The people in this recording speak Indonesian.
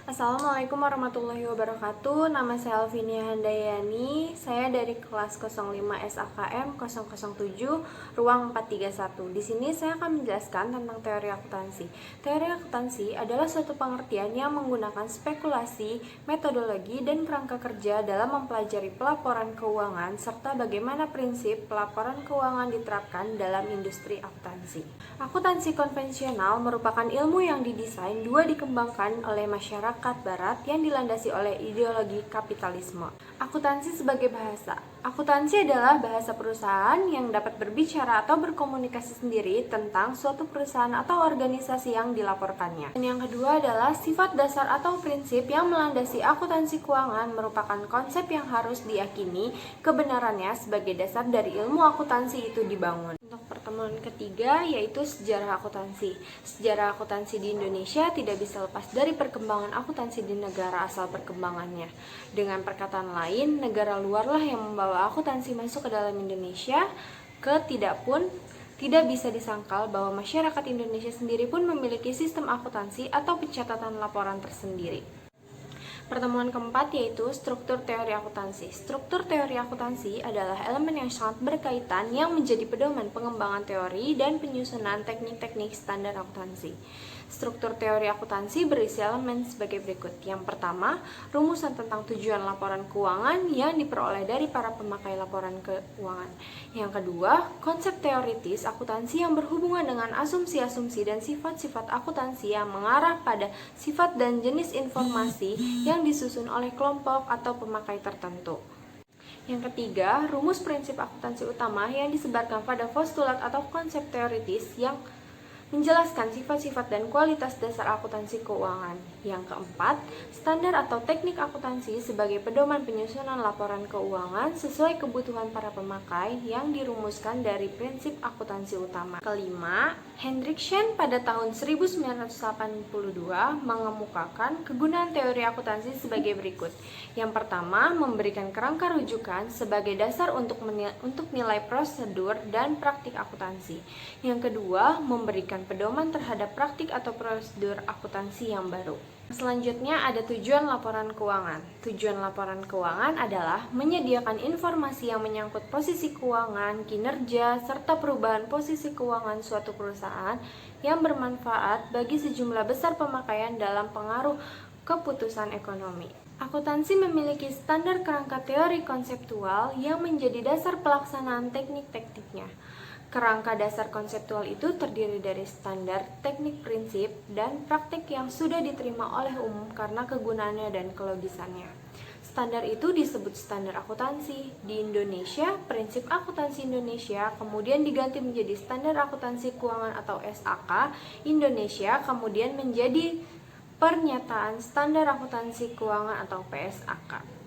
Assalamualaikum warahmatullahi wabarakatuh. Nama saya Alvinia Handayani. Saya dari kelas 05 SAKM 007 ruang 431. Di sini saya akan menjelaskan tentang teori akuntansi. Teori akuntansi adalah suatu pengertian yang menggunakan spekulasi, metodologi, dan kerangka kerja dalam mempelajari pelaporan keuangan serta bagaimana prinsip pelaporan keuangan diterapkan dalam industri akuntansi. Akuntansi konvensional merupakan ilmu yang didesain dikembangkan oleh masyarakat barat yang dilandasi oleh ideologi kapitalisme. Akuntansi sebagai bahasa. Akuntansi adalah bahasa perusahaan yang dapat berbicara atau berkomunikasi sendiri tentang suatu perusahaan atau organisasi yang dilaporkannya. Dan yang kedua adalah sifat dasar atau prinsip yang melandasi akuntansi keuangan merupakan konsep yang harus diyakini kebenarannya sebagai dasar dari ilmu akuntansi itu dibangun. Untuk pertemuan ketiga yaitu sejarah akuntansi. Sejarah akuntansi di Indonesia tidak bisa lepas dari perkembangan akuntansi di negara asal perkembangannya. Dengan perkataan lain, negara luarlah yang membawa akuntansi masuk ke dalam Indonesia. Tidak bisa disangkal bahwa masyarakat Indonesia sendiri pun memiliki sistem akuntansi atau pencatatan laporan tersendiri. Pertemuan keempat yaitu struktur teori akuntansi. Struktur teori akuntansi adalah elemen yang sangat berkaitan yang menjadi pedoman pengembangan teori dan penyusunan teknik-teknik standar akuntansi. Struktur teori akuntansi berisi elemen sebagai berikut. Yang pertama, rumusan tentang tujuan laporan keuangan yang diperoleh dari para pemakai laporan keuangan. Yang kedua, konsep teoritis akuntansi yang berhubungan dengan asumsi-asumsi dan sifat-sifat akuntansi yang mengarah pada sifat dan jenis informasi yang disusun oleh kelompok atau pemakai tertentu. Yang ketiga, rumus prinsip akuntansi utama yang disebarkan pada postulat atau konsep teoritis yang menjelaskan sifat-sifat dan kualitas dasar akuntansi keuangan. Yang keempat, standar atau teknik akuntansi sebagai pedoman penyusunan laporan keuangan sesuai kebutuhan para pemakai yang dirumuskan dari prinsip akuntansi utama. Kelima, Hendriksen pada tahun 1982 mengemukakan kegunaan teori akuntansi sebagai berikut. Yang pertama, memberikan kerangka rujukan sebagai dasar untuk nilai prosedur dan praktik akuntansi. Yang kedua, memberikan pedoman terhadap praktik atau prosedur akuntansi yang baru. Selanjutnya ada tujuan laporan keuangan. Tujuan laporan keuangan adalah menyediakan informasi yang menyangkut posisi keuangan, kinerja, serta perubahan posisi keuangan suatu perusahaan yang bermanfaat bagi sejumlah besar pemakaian dalam pengaruh keputusan ekonomi. Akuntansi memiliki standar kerangka teori konseptual yang menjadi dasar pelaksanaan teknik-tekniknya. Kerangka dasar konseptual itu terdiri dari standar, teknik prinsip, dan praktik yang sudah diterima oleh umum karena kegunaannya dan kelogisannya. Standar itu disebut standar akuntansi. Di Indonesia, prinsip akuntansi Indonesia kemudian diganti menjadi standar akuntansi keuangan atau SAK Indonesia, kemudian menjadi pernyataan standar akuntansi keuangan atau PSAK.